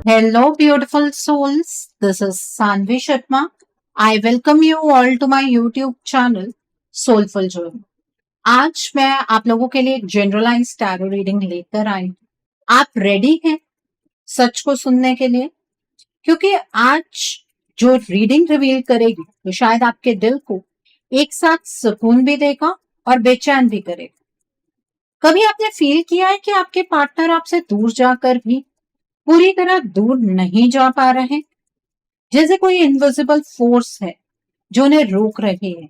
Hello, beautiful souls. This is Sanvi Sharma. I welcome you all to my YouTube channel, Soulful Joy. आज मैं आप लोगों के लिए एक जनरलाइज टैरो रीडिंग लेकर आई हूँ। आप रेडी हैं सच को सुनने के लिए? क्योंकि आज जो रीडिंग रिवील करेगी वो शायद आपके दिल को एक साथ सुकून भी देगा और बेचैन भी करेगा। कभी आपने फील किया है कि आपके पार्टनर आपसे दूर जाकर भी पूरी तरह दूर नहीं जा पा रहे, जैसे कोई इनविजिबल फोर्स है जो उन्हें रोक रही है,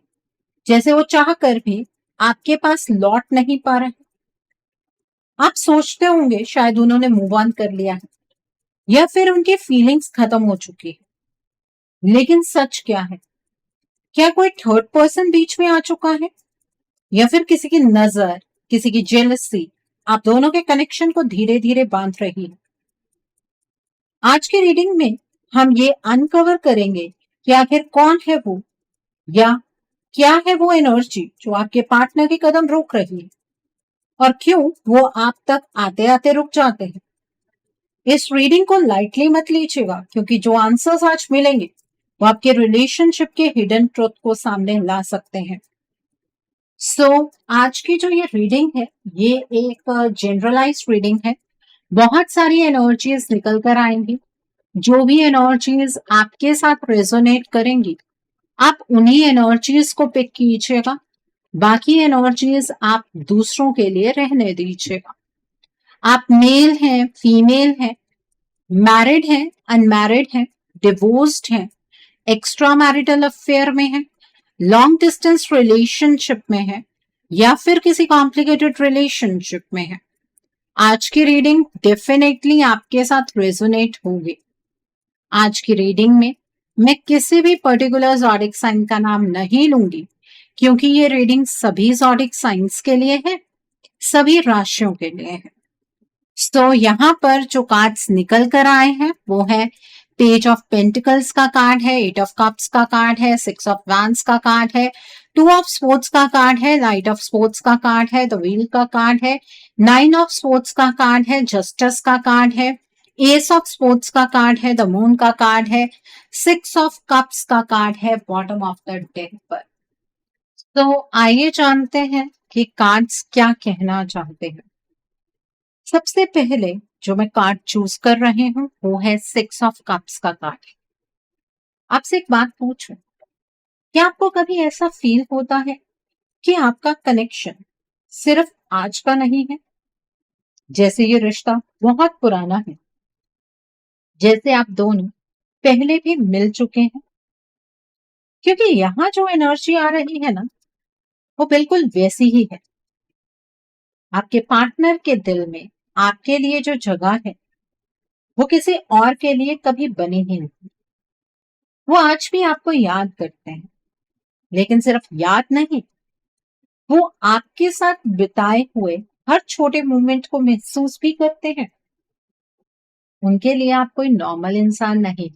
जैसे वो चाह कर भी आपके पास लौट नहीं पा रहे। आप सोचते होंगे शायद उन्होंने मूव ऑन कर लिया है या फिर उनकी फीलिंग्स खत्म हो चुकी है। लेकिन सच क्या है? क्या कोई थर्ड पर्सन बीच में आ चुका है या फिर किसी की नजर, किसी की जेलसी आप दोनों के कनेक्शन को धीरे धीरे बांध रही है? आज की रीडिंग में हम ये अनकवर करेंगे कि आखिर कौन है वो, या क्या है वो एनर्जी जो आपके पार्टनर के कदम रोक रही है और क्यों वो आप तक आते आते रुक जाते हैं। इस रीडिंग को लाइटली मत लीजिएगा, क्योंकि जो आंसर्स आज मिलेंगे वो आपके रिलेशनशिप के हिडन ट्रुथ को सामने ला सकते हैं। आज की जो ये रीडिंग है ये एक जनरलाइज रीडिंग है। बहुत सारी एनर्जीज निकल कर आएंगी। जो भी एनर्जीज आपके साथ रेजोनेट करेंगी आप उन्हीं एनर्जीज को पिक कीजिएगा, बाकी एनर्जीज आप दूसरों के लिए रहने दीजिएगा। आप मेल हैं, फीमेल हैं, मैरिड हैं, अनमैरिड हैं, डिवोर्स्ड हैं, एक्स्ट्रा मैरिटल अफेयर में हैं, लॉन्ग डिस्टेंस रिलेशनशिप में हैं या फिर किसी कॉम्प्लिकेटेड रिलेशनशिप में हैं, आज की रीडिंग डेफिनेटली आपके साथ रेजोनेट होगी। आज की रीडिंग में मैं किसी भी पर्टिकुलर ज़ोडिक साइन का नाम नहीं लूंगी, क्योंकि ये रीडिंग सभी ज़ोडिक साइंस के लिए है, सभी राशियों के लिए है। यहाँ पर जो कार्ड्स निकल कर आए हैं वो है पेज ऑफ पेंटिकल्स का कार्ड है, एट ऑफ कप्स का कार्ड है, सिक्स ऑफ वैंड्स का कार्ड है, टू ऑफ स्पोर्ट्स का कार्ड है, नाइट ऑफ स्पोर्ट्स का कार्ड है, द व्हील का कार्ड है, नाइन ऑफ स्पोर्ट्स का कार्ड है, जस्टिस का कार्ड है, एस ऑफ स्पोर्ट्स का कार्ड है, द मून का कार्ड है, सिक्स ऑफ कप्स का कार्ड है बॉटम ऑफ द डेक पर। आइए जानते हैं कि कार्ड्स क्या कहना चाहते हैं। सबसे पहले जो मैं कार्ड चूज कर रही हूँ वो है सिक्स ऑफ कप्स का कार्ड। आपसे एक बात पूछूं, क्या आपको कभी ऐसा फील होता है कि आपका कनेक्शन सिर्फ आज का नहीं है, जैसे ये रिश्ता बहुत पुराना है, जैसे आप दोनों पहले भी मिल चुके हैं? क्योंकि यहाँ जो एनर्जी आ रही है ना वो बिल्कुल वैसी ही है। आपके पार्टनर के दिल में आपके लिए जो जगह है वो किसी और के लिए कभी बनी ही नहीं। वो आज भी आपको याद करते हैं, लेकिन सिर्फ याद नहीं, वो आपके साथ बिताए हुए हर छोटे मोमेंट को महसूस भी करते हैं। उनके लिए आप कोई नॉर्मल इंसान नहीं,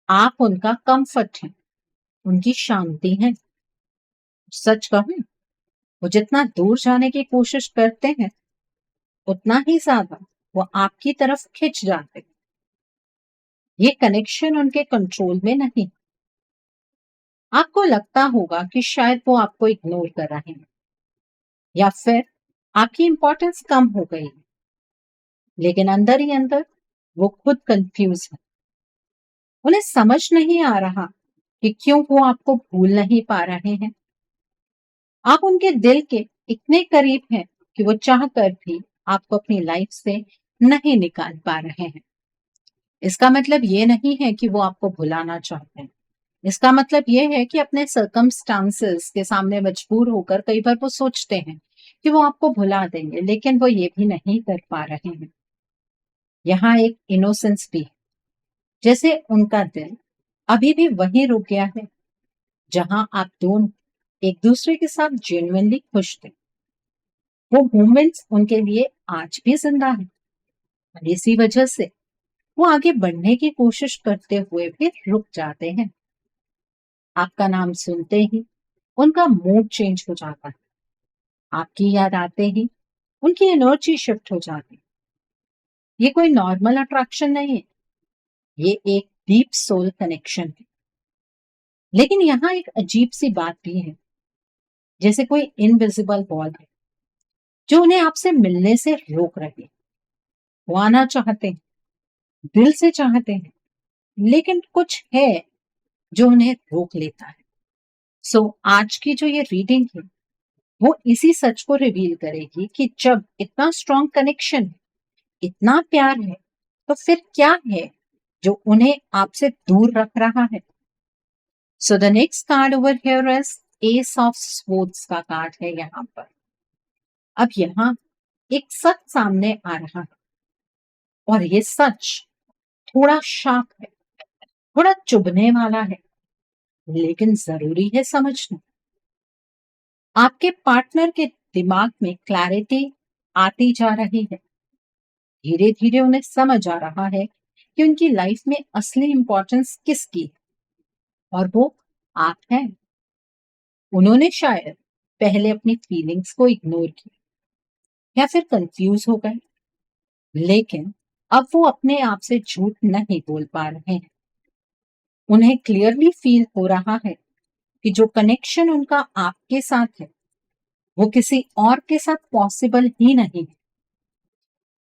आप उनका कंफर्ट हैं, उनकी शांति हैं। सच कहूं, वो जितना दूर जाने की कोशिश करते हैं उतना ही ज्यादा वो आपकी तरफ खिंच जाते हैं। ये कनेक्शन उनके कंट्रोल में नहीं। आपको लगता होगा कि शायद वो आपको इग्नोर कर रहे हैं या फिर आपकी इंपॉर्टेंस कम हो गई है, लेकिन अंदर ही अंदर वो खुद कंफ्यूज है। उन्हें समझ नहीं आ रहा कि क्यों वो आपको भूल नहीं पा रहे हैं। आप उनके दिल के इतने करीब हैं कि वो चाह कर भी आपको अपनी लाइफ से नहीं निकाल पा रहे हैं। इसका मतलब ये नहीं है कि वो आपको भुलाना चाहते हैं। इसका मतलब ये है कि अपने सर्कमस्टांसेस के सामने मजबूर होकर कई बार वो सोचते हैं कि वो आपको भुला देंगे, लेकिन वो ये भी नहीं कर पा रहे हैं। यहाँ एक इनोसेंस भी है, जैसे उनका दिल अभी भी वहीं रुक गया है जहां आप दोनों एक दूसरे के साथ जेन्युइनली खुश थे। वो मोमेंट्स उनके लिए आज भी जिंदा है और इसी वजह से वो आगे बढ़ने की कोशिश करते हुए भी रुक जाते हैं। आपका नाम सुनते ही उनका मूड चेंज हो जाता है, आपकी याद आते ही उनकी एनर्जी शिफ्ट हो जाती है। ये कोई नॉर्मल अट्रैक्शन नहीं है, ये एक डीप सोल कनेक्शन है। लेकिन यहाँ एक अजीब सी बात भी है, जैसे कोई इनविजिबल वॉल है जो उन्हें आपसे मिलने से रोक रही है। वो आना चाहते हैं, दिल से चाहते हैं, लेकिन कुछ है जो उन्हें रोक लेता है। सो आज की जो ये रीडिंग है वो इसी सच को रिवील करेगी कि जब इतना स्ट्रॉन्ग कनेक्शन है, इतना प्यार है, तो फिर क्या है जो उन्हें आपसे दूर रख रहा है। So the next card over here is S of swords का कार्ड है यहाँ पर। अब यहाँ एक सच सामने आ रहा है और ये सच थोड़ा शार्प है, थोड़ा चुभने वाला है, लेकिन जरूरी है समझना। आपके पार्टनर के दिमाग में क्लैरिटी आती जा रही है। धीरे धीरे उन्हें समझ आ रहा है कि उनकी लाइफ में असली इंपॉर्टेंस किसकी है, और वो आप हैं। उन्होंने शायद पहले अपनी फीलिंग्स को इग्नोर किया या फिर कंफ्यूज हो गए, लेकिन अब वो अपने आप से झूठ नहीं बोल पा रहे हैं। उन्हें क्लियरली फील हो रहा है कि जो कनेक्शन उनका आपके साथ है वो किसी और के साथ पॉसिबल ही नहीं है।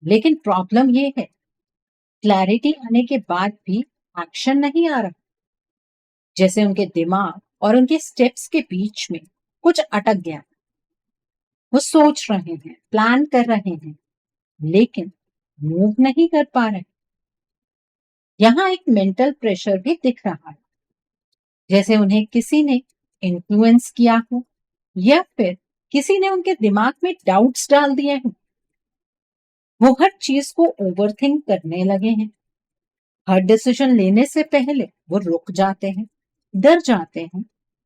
लेकिन प्रॉब्लम ये है, क्लैरिटी आने के बाद भी एक्शन नहीं आ रहा। जैसे उनके दिमाग और उनके स्टेप्स के बीच में कुछ अटक गया। वो सोच रहे हैं, प्लान कर रहे हैं, लेकिन मूव नहीं कर पा रहे। यहाँ एक मेंटल प्रेशर भी दिख रहा है, जैसे उन्हें किसी ने इन्फ्लुएंस किया हो या फिर किसी ने उनके दिमाग में डाउट्स डाल दिए हैं। वो हर चीज को ओवरथिंक करने लगे हैं। हर डिसीजन लेने से पहले वो रुक जाते हैं, डर जाते हैं,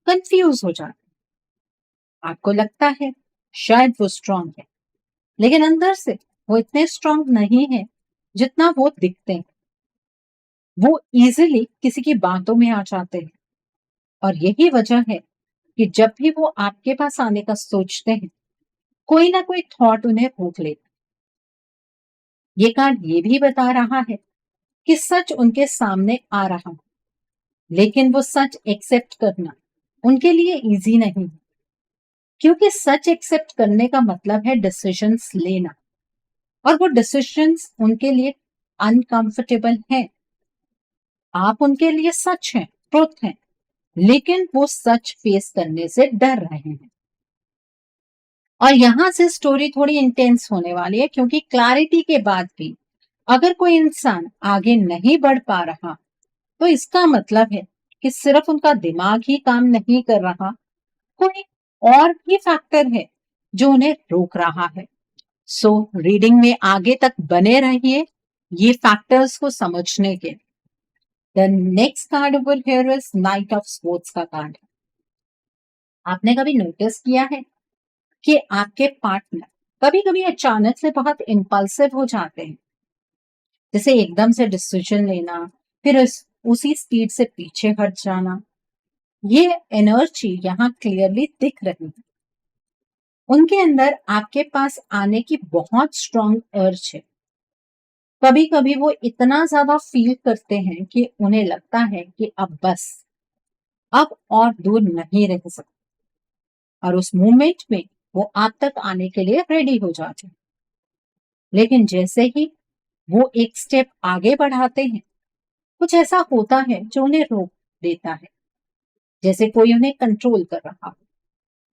कंफ्यूज हो जाते हैं। आपको लगता है शायद वो स्ट्रांग है, लेकिन अंदर से वो इतने स्ट्रांग नहीं है जितना वो दिखते हैं। वो इजीली किसी की बातों में आ जाते हैं, और यही वजह है कि जब भी वो आपके पास आने का सोचते हैं, कोई ना कोई थॉट उन्हें रोक लेता है। ये कार्ड ये भी बता रहा है कि सच उनके सामने आ रहा है, लेकिन वो सच एक्सेप्ट करना उनके लिए इजी नहीं है, क्योंकि सच एक्सेप्ट करने का मतलब है डिसीजंस लेना, और वो डिसीजंस उनके लिए अनकंफर्टेबल हैं। आप उनके लिए सच हैं, ट्रुथ हैं, लेकिन वो सच फेस करने से डर रहे हैं। और यहां से स्टोरी थोड़ी इंटेंस होने वाली है, क्योंकि क्लैरिटी के बाद भी अगर कोई इंसान आगे नहीं बढ़ पा रहा, तो इसका मतलब है कि सिर्फ उनका दिमाग ही काम नहीं कर रहा, कोई और भी फैक्टर है जो उन्हें रोक रहा है। सो रीडिंग में आगे तक बने रहिए ये फैक्टर्स को समझने के। The next card over here is night of swords का कार्ड। आपने कभी नोटिस किया है कि आपके पार्टनर कभी कभी अचानक से बहुत इम्पल्सिव हो जाते हैं, जैसे एकदम से डिसीजन लेना, फिर उसी स्पीड से पीछे हट जाना। ये एनर्जी यहाँ क्लियरली दिख रही है। उनके अंदर आपके पास आने की बहुत स्ट्रॉन्ग अर्ज है। कभी कभी वो इतना ज्यादा फील करते हैं कि उन्हें लगता है कि अब बस, अब और दूर नहीं रह सकते, और उस मोमेंट में वो आप तक आने के लिए रेडी हो जाते हैं। लेकिन जैसे ही वो एक स्टेप आगे बढ़ाते हैं, कुछ ऐसा होता है जो उन्हें रोक देता है, जैसे कोई उन्हें कंट्रोल कर रहा हो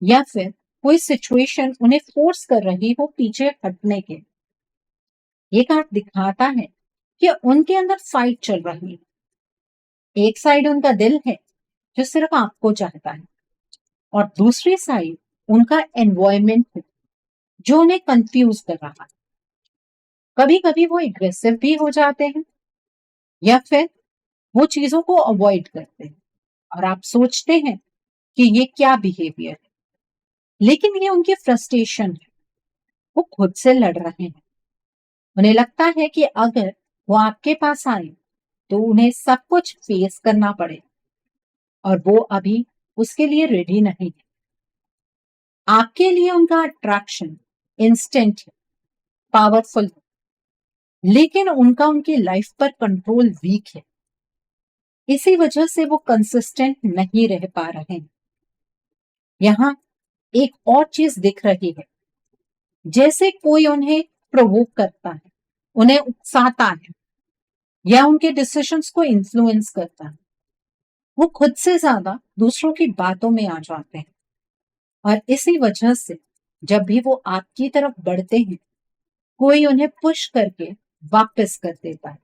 या फिर कोई सिचुएशन उन्हें फोर्स कर रही हो पीछे हटने के। ये कार्ड दिखाता है कि उनके अंदर फाइट चल रही है। एक साइड उनका दिल है जो सिर्फ आपको चाहता है, और दूसरी साइड उनका एनवायरमेंट है जो उन्हें कंफ्यूज कर रहा है। कभी कभी वो एग्रेसिव भी हो जाते हैं या फिर वो चीजों को अवॉइड करते हैं, और आप सोचते हैं कि ये क्या बिहेवियर है, लेकिन ये उनकी फ्रस्ट्रेशन है। वो खुद से लड़ रहे हैं। उन्हें लगता है कि अगर वो आपके पास आए तो उन्हें सब कुछ फेस करना पड़े, और वो अभी उसके लिए रेडी नहीं है। आपके लिए उनका अट्रैक्शन इंस्टेंट है, पावरफुल है, लेकिन उनका उनकी लाइफ पर कंट्रोल वीक है। इसी वजह से वो कंसिस्टेंट नहीं रह पा रहे हैं। यहाँ एक और चीज दिख रही है, जैसे कोई उन्हें प्रोवोक करता है, उन्हें उकसाता है या उनके डिसीजंस को इन्फ्लुएंस करता है, वो खुद से ज्यादा दूसरों की बातों में आ जाते हैं। और इसी वजह से जब भी वो आपकी तरफ बढ़ते हैं, कोई उन्हें पुश करके वापस कर देता है।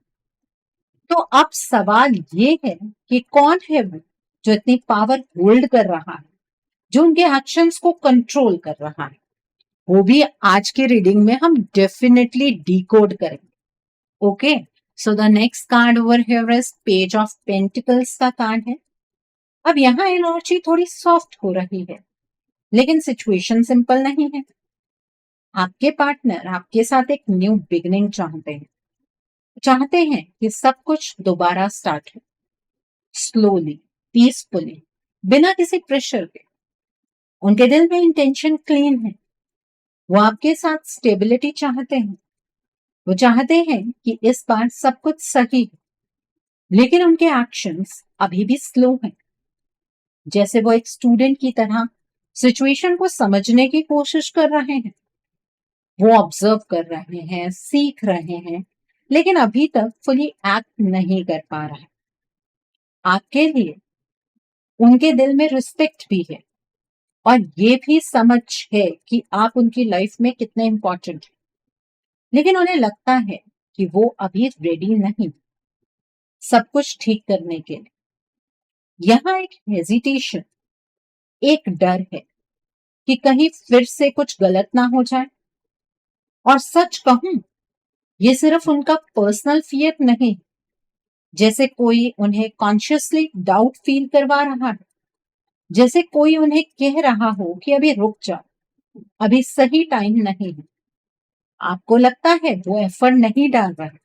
तो अब सवाल ये है कि कौन है वो जो इतनी पावर होल्ड कर रहा है, जो उनके एक्शंस को कंट्रोल कर रहा है। वो भी आज के रीडिंग में हम डेफिनेटली डिकोड करेंगे। Okay, so the next card over here is page of pentacles का कार्ड है। अब यहाँ एनर्जी थोड़ी सॉफ्ट हो रही है, लेकिन सिचुएशन सिंपल नहीं है। आपके पार्टनर आपके साथ एक न्यू बिगनिंग चाहते हैं कि सब कुछ दोबारा स्टार्ट हो, स्लोली, पीसफुली, बिना किसी प्रेशर के। उनके दिल में इंटेंशन क्लीन है। वो आपके साथ स्टेबिलिटी चाहते हैं। वो चाहते हैं कि इस बार सब कुछ सही है, लेकिन उनके एक्शंस अभी भी स्लो हैं। जैसे वो एक स्टूडेंट की तरह सिचुएशन को समझने की कोशिश कर रहे हैं। वो ऑब्जर्व कर रहे हैं, सीख रहे हैं, लेकिन अभी तक फुली एक्ट नहीं कर पा रहा है। आपके लिए उनके दिल में रिस्पेक्ट भी है और ये भी समझ है कि आप उनकी लाइफ में कितने इंपॉर्टेंट हैं, लेकिन उन्हें लगता है कि वो अभी रेडी नहीं सब कुछ ठीक करने के लिए। यहाँ एक हेजिटेशन, एक डर है कि कहीं फिर से कुछ गलत ना हो जाए। और सच कहूं, ये सिर्फ उनका पर्सनल फियर नहीं, जैसे कोई उन्हें कॉन्शियसली डाउट फील करवा रहा है, जैसे कोई उन्हें कह रहा हो कि अभी रुक जा, अभी सही टाइम नहीं है। आपको लगता है वो एफर्ट नहीं डाल रहे,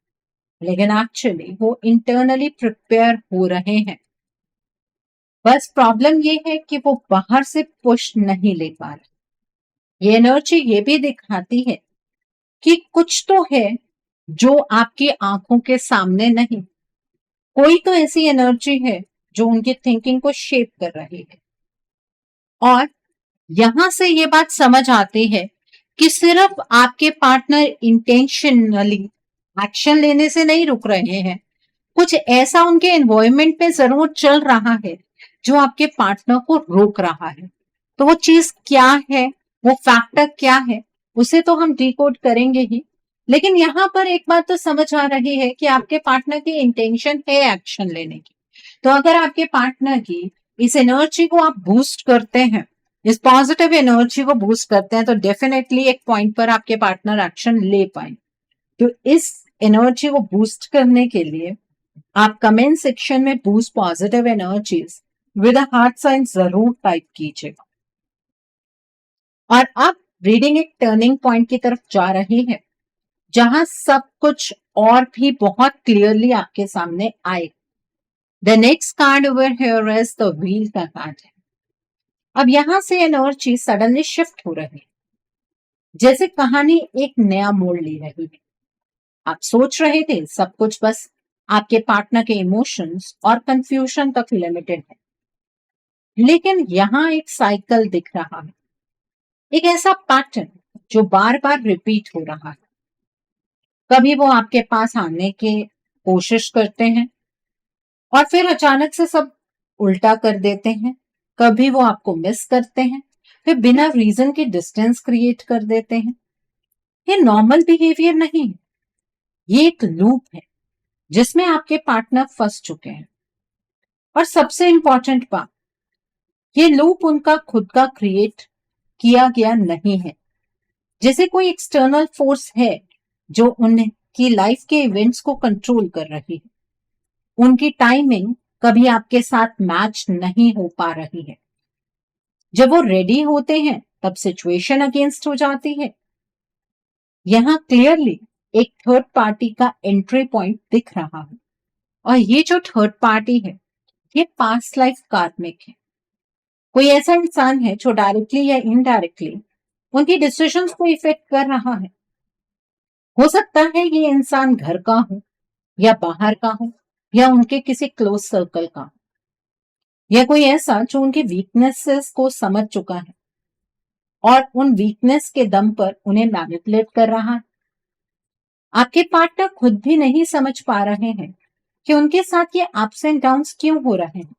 लेकिन एक्चुअली वो इंटरनली प्रिपेयर हो रहे हैं। बस प्रॉब्लम ये है कि वो बाहर से पुश नहीं ले पा रहे। ये एनर्जी ये भी दिखाती है कि कुछ तो है जो आपकी आंखों के सामने नहीं। कोई तो ऐसी एनर्जी है जो उनकी थिंकिंग को शेप कर रही है। और यहां से ये बात समझ आती है कि सिर्फ आपके पार्टनर इंटेंशनली एक्शन लेने से नहीं रुक रहे हैं। कुछ ऐसा उनके एनवायरमेंट में जरूर चल रहा है जो आपके पार्टनर को रोक रहा है। तो वो चीज क्या है, वो फैक्टर क्या है, उसे तो हम डिकोड करेंगे ही। लेकिन यहाँ पर एक बात तो समझ आ रही है कि आपके पार्टनर की इंटेंशन है एक्शन लेने की। तो अगर आपके पार्टनर की इस एनर्जी को आप बूस्ट करते हैं, इस पॉजिटिव एनर्जी को बूस्ट करते हैं, तो डेफिनेटली एक पॉइंट पर आपके पार्टनर एक्शन ले पाए। तो इस एनर्जी को बूस्ट करने के लिए आप कमेंट सेक्शन में boost positive energies with a heart sign जरूर टाइप कीजिएगा। और अब रीडिंग एक टर्निंग पॉइंट की तरफ जा रही है, जहां सब कुछ और भी बहुत क्लियरली आपके सामने आए। The next card over here is the wheel का कार्ड है। अब यहां से एनर्जी सडनली शिफ्ट हो रही है, जैसे कहानी एक नया मोड़ ले रही है। आप सोच रहे थे सब कुछ बस आपके पार्टनर के इमोशंस और कंफ्यूजन तक लिमिटेड है, लेकिन यहाँ एक साइकिल दिख रहा है, एक ऐसा पैटर्न जो बार बार रिपीट हो रहा है। कभी वो आपके पास आने की कोशिश करते हैं और फिर अचानक से सब उल्टा कर देते हैं। कभी वो आपको मिस करते हैं, फिर बिना रीजन के डिस्टेंस क्रिएट कर देते हैं। ये नॉर्मल बिहेवियर नहीं, ये एक लूप है जिसमें आपके पार्टनर फंस चुके हैं। और सबसे इंपॉर्टेंट बात, ये लूप उनका खुद का क्रिएट किया गया नहीं है। जैसे कोई एक्सटर्नल फोर्स है जो उनकी लाइफ के इवेंट्स को कंट्रोल कर रही है। उनकी टाइमिंग कभी आपके साथ मैच नहीं हो पा रही है। जब वो रेडी होते हैं तब सिचुएशन अगेंस्ट हो जाती है। यहाँ क्लियरली एक थर्ड पार्टी का एंट्री पॉइंट दिख रहा है। और ये जो थर्ड पार्टी है, ये पास्ट लाइफ कार्मिक है। कोई ऐसा इंसान है जो डायरेक्टली या इनडायरेक्टली उनकी डिसीजंस को इफेक्ट कर रहा है। हो सकता है ये इंसान घर का हो या बाहर का हो या उनके किसी क्लोज सर्कल का हो, या कोई ऐसा जो उनके वीकनेसेस को समझ चुका है और उन वीकनेस के दम पर उन्हें मैनिपुलेट कर रहा है। आपके पार्टनर खुद भी नहीं समझ पा रहे हैं कि उनके साथ ये अप्स एंड डाउन्स क्यों हो रहे हैं।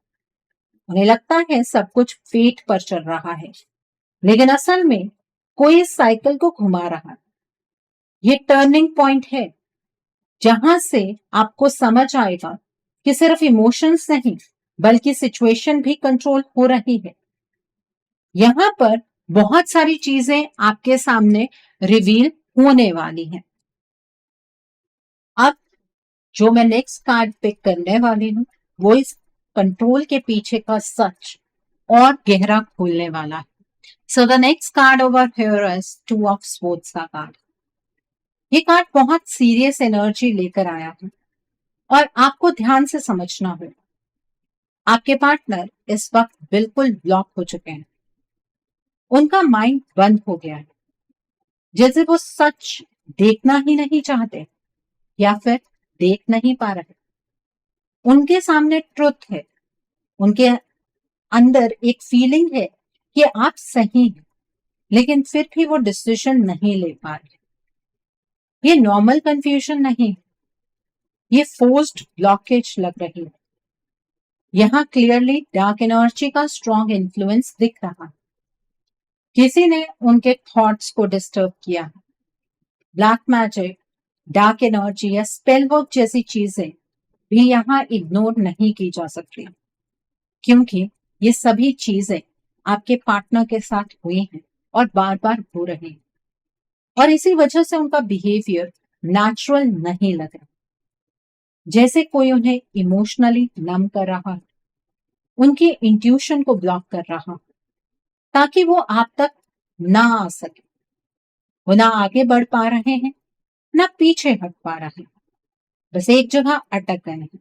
उन्हें लगता है सब कुछ फेट पर चल रहा है, लेकिन असल में कोई इस साइकिल को घुमा रहा है। ये टर्निंग पॉइंट है जहां से आपको समझ आएगा कि सिर्फ इमोशंस नहीं बल्कि सिचुएशन भी कंट्रोल हो रही है। यहां पर बहुत सारी चीजें आपके सामने रिवील होने वाली हैं। अब जो मैं नेक्स्ट कार्ड पिक करने वाली हूँ वो इस कंट्रोल के पीछे का सच और गहरा खोलने वाला है। So the next card over here is two of swords का कार्ड। ये कार्ड बहुत सीरियस एनर्जी लेकर आया है और आपको ध्यान से समझना होगा। आपके पार्टनर इस वक्त बिल्कुल ब्लॉक हो चुके हैं। उनका माइंड बंद हो गया है, जैसे वो सच देखना ही नहीं चाहते या फिर देख नहीं पा रहे। उनके सामने ट्रुथ है, उनके अंदर एक फीलिंग है कि आप सही हैं, लेकिन फिर भी वो डिसीजन नहीं ले पा रहे। ये नॉर्मल कंफ्यूजन नहीं, ये फोर्स्ड ब्लॉकेज लग रही है। यहाँ क्लियरली डार्क एनर्जी का स्ट्रॉन्ग इन्फ्लुएंस दिख रहा है। किसी ने उनके थॉट्स को डिस्टर्ब किया है। ब्लैक मैजिक, डार्क एनर्जी या स्पेल वर्क जैसी चीजें भी यहाँ इग्नोर नहीं की जा सकती, क्योंकि ये सभी चीजें आपके पार्टनर के साथ हुई हैं और बार बार हो रही हैं, और इसी वजह से उनका बिहेवियर नेचुरल नहीं लग रहा, जैसे कोई उन्हें इमोशनली नम कर रहा है, उनकी इंट्यूशन को ब्लॉक कर रहा है, ताकि वो आप तक ना आ सके। वो ना आगे बढ़ पा रहे हैं ना पीछे हट पा रहे हैं, बस एक जगह अटक गए हैं।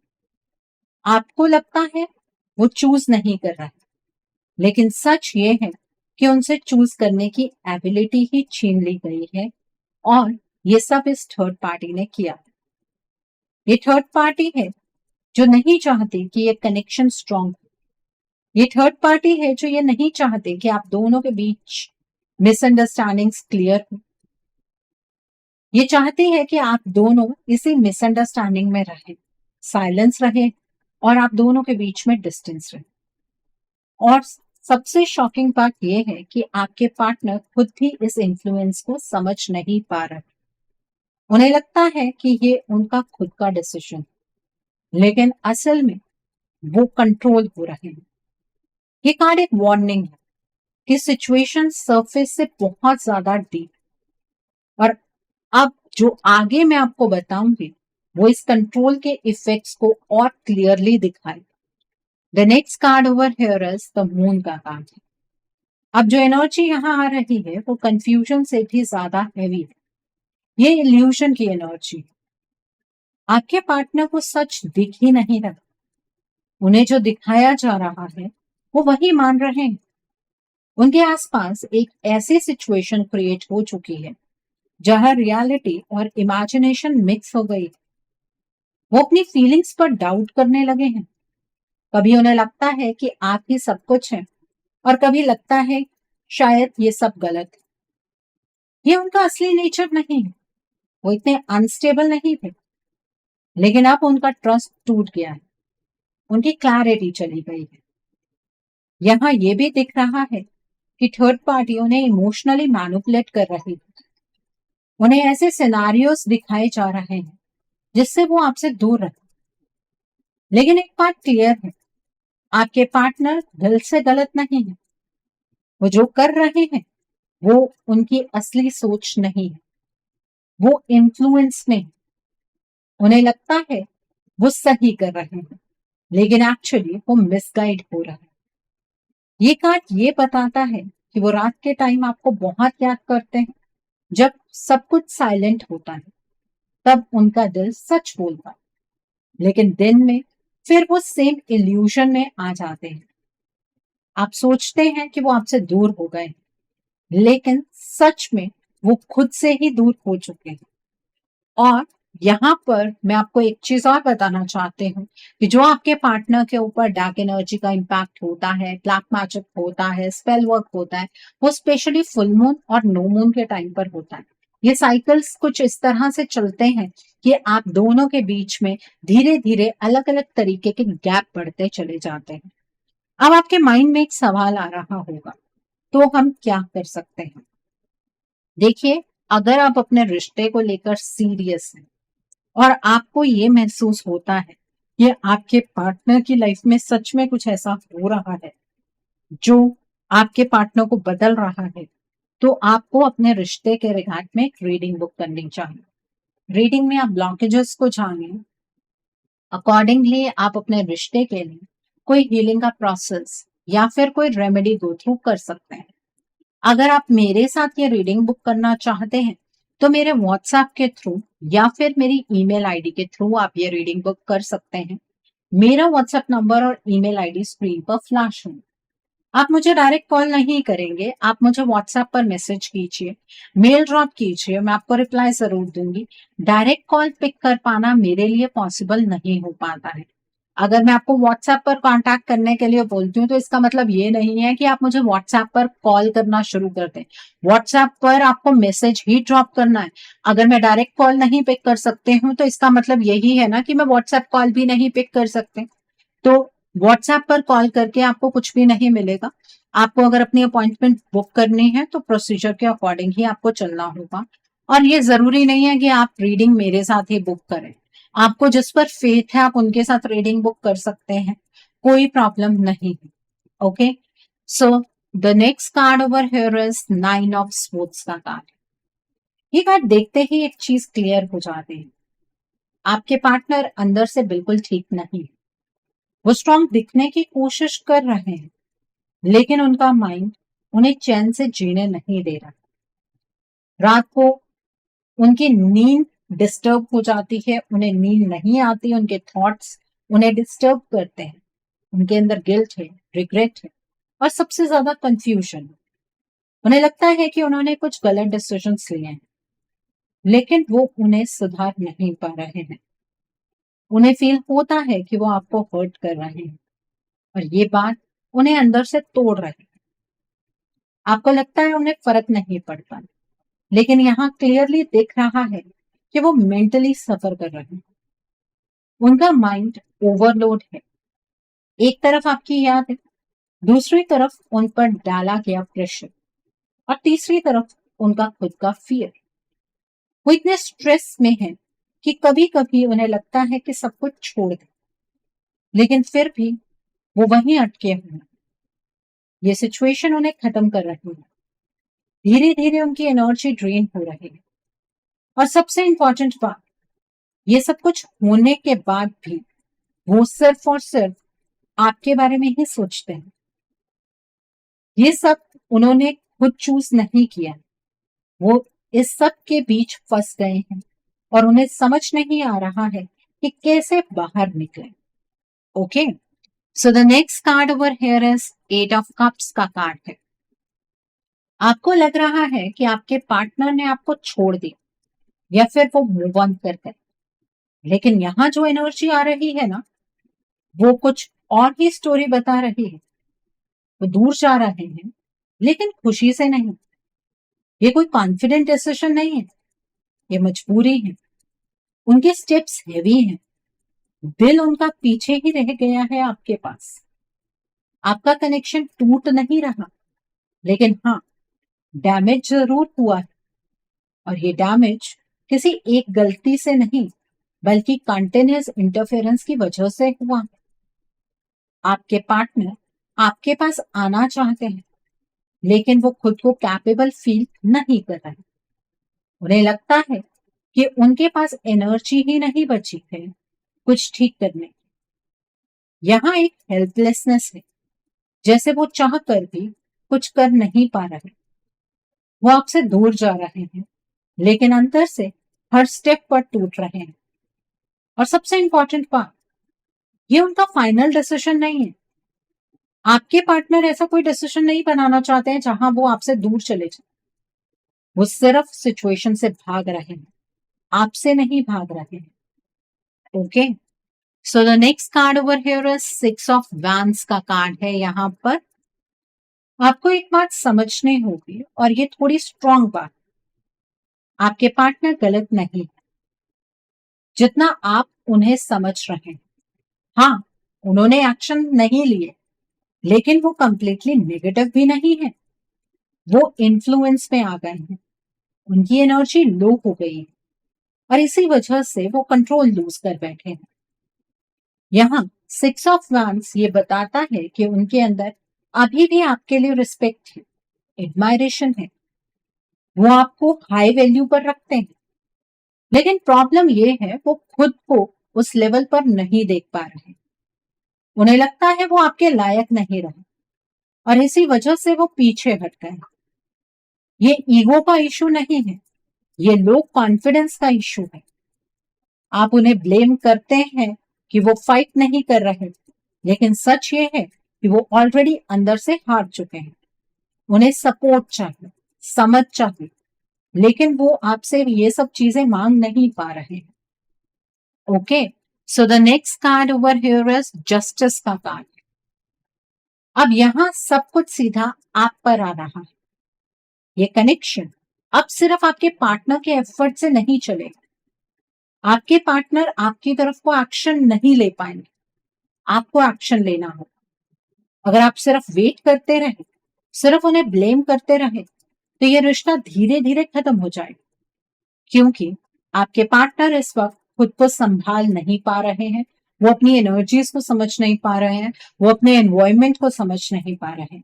आपको लगता है वो चूज नहीं कर रहा है, लेकिन सच ये है कि उनसे चूज करने की एबिलिटी ही छीन ली गई है, और ये सब इस थर्ड पार्टी ने किया। ये थर्ड पार्टी है जो नहीं चाहती कि ये कनेक्शन स्ट्रांग हो। ये थर्ड पार्टी है जो ये नहीं चाहते कि आप दोनों के बीच मिसअंडरस्टैंडिंग्स क्लियर हो। ये चाहते हैं कि आप दोनों इसी मिसअंडरस्टैंडिंग में रहें, साइलेंस रहे और आप दोनों के बीच में डिस्टेंस रहे। और सबसे शॉकिंग बात यह है कि आपके पार्टनर खुद भी इस इन्फ्लुएंस को समझ नहीं पा रहे। उन्हें लगता है कि ये उनका खुद का डिसीजन, लेकिन असल में वो कंट्रोल हो रहे हैं। ये कार्ड एक वार्निंग है कि सिचुएशन सरफेस से बहुत ज्यादा डीप, और अब जो आगे मैं आपको बताऊंगी वो इस कंट्रोल के इफेक्ट्स को और क्लियरली दिखाएगा। The next card over here is the moon का कार्ड है। अब जो एनर्जी यहाँ आ रही है वो कंफ्यूजन से भी ज्यादा हैवी है। ये इल्यूशन की एनर्जी। आपके पार्टनर को सच दिख ही नहीं रहा, उन्हें जो दिखाया जा रहा है वो वही मान रहे हैं। उनके आसपास एक ऐसी सिचुएशन क्रिएट हो चुकी है जहां रियलिटी और इमेजिनेशन मिक्स हो गई। वो अपनी फीलिंग्स पर डाउट करने लगे हैं। कभी उन्हें लगता है कि आप ही सब कुछ है, और कभी लगता है शायद ये सब गलत है। ये उनका असली नेचर नहीं है, वो इतने अनस्टेबल नहीं थे, लेकिन अब उनका ट्रस्ट टूट गया है, उनकी क्लैरिटी चली गई है। यहाँ ये भी दिख रहा है कि थर्ड पार्टी उन्हें इमोशनली मैनिपुलेट कर रही है। उन्हें ऐसे सिनारियोस दिखाए जा रहे हैं जिससे वो आपसे दूर रहे। लेकिन एक बात क्लियर है, आपके पार्टनर दिल से गलत नहीं है। वो जो कर रहे हैं वो उनकी असली सोच नहीं है, वो इन्फ्लुएंस में है। उन्हें लगता है वो सही कर रहे हैं, लेकिन एक्चुअली वो मिसगाइड हो रहा है। ये कार्ड ये बताता है कि वो रात के टाइम आपको बहुत याद करते हैं, जब सब कुछ साइलेंट होता है तब उनका दिल सच बोलता है, लेकिन दिन में फिर वो सेम इल्यूजन में आ जाते हैं। आप सोचते हैं कि वो आपसे दूर हो गए, लेकिन सच में वो खुद से ही दूर हो चुके हैं। और यहाँ पर मैं आपको एक चीज और बताना चाहती हूँ कि जो आपके पार्टनर के ऊपर डार्क एनर्जी का इम्पैक्ट होता है, ब्लैक मैजिक होता है, स्पेल वर्क होता है, वो स्पेशली फुल मून और नो मून के टाइम पर होता है। ये साइकिल्स कुछ इस तरह से चलते हैं कि आप दोनों के बीच में धीरे धीरे अलग अलग तरीके के गैप बढ़ते चले जाते हैं। अब आपके माइंड में एक सवाल आ रहा होगा, तो हम क्या कर सकते हैं? देखिए, अगर आप अपने रिश्ते को लेकर सीरियस हैं और आपको ये महसूस होता है कि आपके पार्टनर की लाइफ में सच में कुछ ऐसा हो रहा है जो आपके पार्टनर को बदल रहा है, तो आपको अपने रिश्ते के रिगार्ड में एक रीडिंग बुक करनी चाहिए। रीडिंग में आप ब्लॉकेजेस को जानें, अकॉर्डिंगली आप अपने रिश्ते के लिए कोई हीलिंग का प्रोसेस या फिर कोई रेमेडी गो थ्रू कर सकते हैं। अगर आप मेरे साथ ये रीडिंग बुक करना चाहते हैं तो मेरे व्हाट्सएप के थ्रू या फिर मेरी ईमेल आईडी के थ्रू आप ये रीडिंग बुक कर सकते हैं। मेरा व्हाट्सएप नंबर और ईमेल आईडी स्क्रीन पर फ्लैश है। आप मुझे डायरेक्ट कॉल नहीं करेंगे, आप मुझे व्हाट्सएप पर मैसेज कीजिए, मेल ड्रॉप कीजिए, मैं आपको रिप्लाई जरूर दूंगी। डायरेक्ट कॉल पिक कर पाना मेरे लिए पॉसिबल नहीं हो पाता है। अगर मैं आपको व्हाट्सएप पर कांटेक्ट करने के लिए बोलती हूँ तो इसका मतलब ये नहीं है कि आप मुझे व्हाट्सएप पर कॉल करना शुरू कर दें। व्हाट्सएप पर आपको मैसेज ही ड्रॉप करना है। अगर मैं डायरेक्ट कॉल नहीं पिक कर सकती हूँ तो इसका मतलब यही है ना कि मैं व्हाट्सएप कॉल भी नहीं पिक कर सकते। तो व्हाट्सएप पर कॉल करके आपको कुछ भी नहीं मिलेगा। आपको अगर अपनी अपॉइंटमेंट बुक करनी है तो प्रोसीजर के अकॉर्डिंग ही आपको चलना होगा। और ये जरूरी नहीं है कि आप रीडिंग मेरे साथ ही बुक करें। आपको जिस पर फेथ है आप उनके साथ रीडिंग बुक कर सकते हैं, कोई प्रॉब्लम नहीं है। Okay, so the next card over here is 9 of sports का कार्ड। ये कार्ड देखते ही एक चीज क्लियर हो जाती है, आपके पार्टनर अंदर से बिल्कुल ठीक नहीं है। वो स्ट्रांग दिखने की कोशिश कर रहे हैं लेकिन उनका माइंड उन्हें चैन से जीने नहीं दे रहा। रात को उनकी नींद डिस्टर्ब हो जाती है, उन्हें नींद नहीं आती, उनके थॉट्स उन्हें डिस्टर्ब करते हैं। उनके अंदर गिल्ट है, रिग्रेट है और सबसे ज्यादा कंफ्यूजन है। उन्हें लगता है कि उन्होंने कुछ गलत डिसीजंस लिए हैं लेकिन वो उन्हें सुधार नहीं पा रहे हैं। उन्हें फील होता है कि वो आपको हर्ट कर रहे हैं और ये बात उन्हें अंदर से तोड़ रही है। आपको लगता है उन्हें फर्क नहीं पड़ता, लेकिन यहाँ क्लियरली दिख रहा है कि वो मेंटली सफर कर रहे हैं। उनका माइंड ओवरलोड है। एक तरफ आपकी याद है, दूसरी तरफ उन पर डाला गया प्रेशर और तीसरी तरफ उनका खुद का फियर। वो इतने स्ट्रेस में है कि कभी कभी उन्हें लगता है कि सब कुछ छोड़ दे, लेकिन फिर भी वो वहीं अटके हुए हैं। ये सिचुएशन उन्हें खत्म कर रही है। धीरे धीरे उनकी एनर्जी ड्रेन हो रही है और सबसे इंपॉर्टेंट बात, ये सब कुछ होने के बाद भी वो सिर्फ और सिर्फ आपके बारे में ही सोचते हैं। ये सब उन्होंने खुद चूज नहीं किया, वो इस सब के बीच फंस गए हैं और उन्हें समझ नहीं आ रहा है कि कैसे बाहर निकले। Okay, so the next card over here is 8 of cups का कार्ड है। आपको लग रहा है कि आपके पार्टनर ने आपको छोड़ दिया या फिर वो मूव ऑन कर गए, लेकिन यहाँ जो एनर्जी आ रही है ना, वो कुछ और ही स्टोरी बता रही है। वो दूर जा रहे हैं लेकिन खुशी से नहीं। ये कोई कॉन्फिडेंट डिसीजन नहीं है, ये मजबूरी है। उनके स्टेप्स हेवी हैं, दिल उनका पीछे ही रह गया है आपके पास। आपका कनेक्शन टूट नहीं रहा, लेकिन हाँ, डैमेज जरूर हुआ है और ये डैमेज किसी एक गलती से नहीं बल्कि कंटिन्यूअस इंटरफेरेंस की वजह से हुआ। आपके पार्टनर आपके पास आना चाहते हैं लेकिन वो खुद को कैपेबल फील नहीं कर रहे। उन्हें लगता है कि उनके पास एनर्जी ही नहीं बची है कुछ ठीक करने की। यहाँ एक हेल्पलेसनेस है, जैसे वो चाह कर भी कुछ कर नहीं पा रहे। वो आपसे दूर जा रहे हैं लेकिन अंदर से हर स्टेप पर टूट रहे हैं। और सबसे इंपॉर्टेंट बात, ये उनका फाइनल डिसीजन नहीं है। आपके पार्टनर ऐसा कोई डिसीजन नहीं बनाना चाहते हैं जहां वो आपसे दूर चले जाए। वो सिर्फ सिचुएशन से भाग रहे हैं, आपसे नहीं भाग रहे हैं. Okay, so the next card over here is 6 of wands का कार्ड है. यहाँ पर आपको एक बात समझनी होगी और ये थोड़ी स्ट्रॉन्ग बात, आपके पार्टनर गलत नहीं है जितना आप उन्हें समझ रहे हैं. हाँ, उन्होंने एक्शन नहीं लिए, लेकिन वो कंप्लीटली नेगेटिव भी नहीं है. वो इन्फ्लुएंस में आ गए हैं, उनकी एनर्जी लो हो गई है और इसी वजह से वो कंट्रोल लूज कर बैठे हैं. यहाँ 6 ऑफ वैंड्स ये बताता है कि उनके अंदर अभी भी आपके लिए रिस्पेक्ट है, एडमायरेशन है, वो आपको हाई वैल्यू पर रखते हैं. लेकिन प्रॉब्लम ये है वो खुद को उस लेवल पर नहीं देख पा रहे. उन्हें लगता है वो आपके लायक नहीं रहे और इसी वजह से वो पीछे हट गए. ये ईगो का इशू नहीं है, ये लो कॉन्फिडेंस का इशू है. आप उन्हें ब्लेम करते हैं कि वो फाइट नहीं कर रहे, लेकिन सच ये है कि वो ऑलरेडी अंदर से हार चुके हैं. उन्हें सपोर्ट चाहिए, समझ चाहिए, लेकिन वो आपसे ये सब चीजें मांग नहीं पा रहे हैं. Okay, so the next card over here is justice का कार्ड. अब यहां सब कुछ सीधा आप पर आ रहा है. ये कनेक्शन अब सिर्फ आपके पार्टनर के एफर्ट से नहीं चलेगा. आपके पार्टनर आपकी तरफ को एक्शन नहीं ले पाएंगे, आपको एक्शन लेना होगा. अगर आप सिर्फ वेट करते रहे, सिर्फ उन्हें ब्लेम करते रहे, तो ये रिश्ता धीरे धीरे खत्म हो जाएगा. क्योंकि आपके पार्टनर इस वक्त खुद को संभाल नहीं पा रहे हैं, वो अपनी एनर्जीज को समझ नहीं पा रहे हैं, वो अपने एनवायरमेंट को समझ नहीं पा रहे हैं.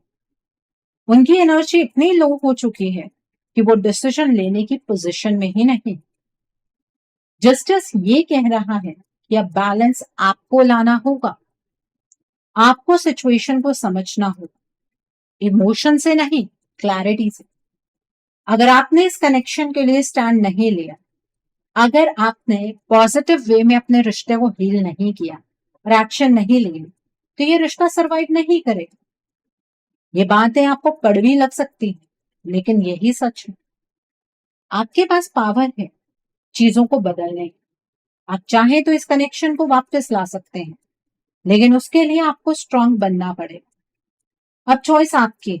उनकी एनर्जी इतनी लो हो चुकी है कि वो डिसीजन लेने की पोजीशन में ही नहीं. जस्टिस ये कह रहा है कि अब बैलेंस आपको लाना होगा, आपको सिचुएशन को समझना होगा, इमोशन से नहीं, क्लैरिटी से. अगर आपने इस कनेक्शन के लिए स्टैंड नहीं लिया, अगर आपने पॉजिटिव वे में अपने रिश्ते को हील नहीं किया और एक्शन नहीं लिए, तो ये रिश्ता सरवाइव नहीं करेगा. ये बातें आपको कड़वी लग सकती हैं, लेकिन यही सच है. आपके पास पावर है चीजों को बदलने की. आप चाहें तो इस कनेक्शन को वापस ला सकते हैं, लेकिन उसके लिए आपको स्ट्रांग बनना पड़ेगा. अब चॉइस आपकी है.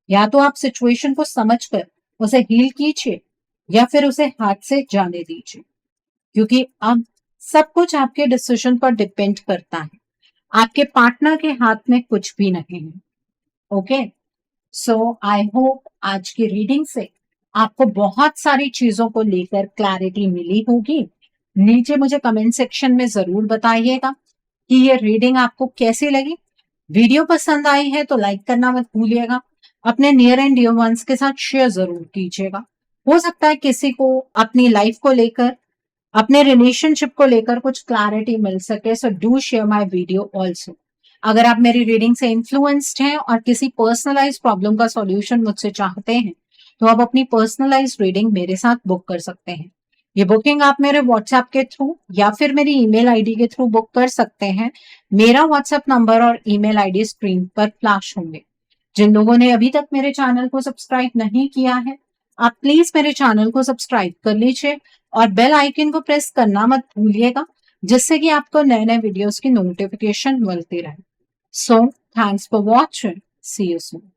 या तो आप सिचुएशन को समझकर उसे हील कीजिए या फिर उसे हाथ से जाने दीजिए, क्योंकि अब सब कुछ आपके डिसीजन पर डिपेंड करता है. आपके पार्टनर के हाथ में कुछ भी नहीं है. ओके, सो आई होप आज की रीडिंग से आपको बहुत सारी चीजों को लेकर क्लैरिटी मिली होगी. नीचे मुझे कमेंट सेक्शन में जरूर बताइएगा कि ये रीडिंग आपको कैसी लगी. वीडियो पसंद आई है तो लाइक करना मत भूलिएगा. अपने नियर एंड डियर वंस के साथ शेयर जरूर कीजिएगा. हो सकता है किसी को अपनी लाइफ को लेकर, अपने रिलेशनशिप को लेकर कुछ क्लैरिटी मिल सके. So do share my video also. अगर आप मेरी रीडिंग से इन्फ्लुएंस्ड हैं और किसी पर्सनलाइज प्रॉब्लम का सॉल्यूशन मुझसे चाहते हैं, तो आप अपनी पर्सनलाइज रीडिंग मेरे साथ बुक कर सकते हैं. ये बुकिंग आप मेरे व्हाट्सएप के थ्रू या फिर मेरी ईमेल आईडी के थ्रू बुक कर सकते हैं. मेरा व्हाट्सएप नंबर और ईमेल आईडी स्क्रीन पर फ्लैश होंगे. जिन लोगों ने अभी तक मेरे चैनल को सब्सक्राइब नहीं किया है, आप प्लीज मेरे चैनल को सब्सक्राइब कर लीजिए और बेल आइकन को प्रेस करना मत भूलिएगा, जिससे कि आपको नए नए वीडियोस की नोटिफिकेशन मिलती रहे. So thanks for watching. See you soon.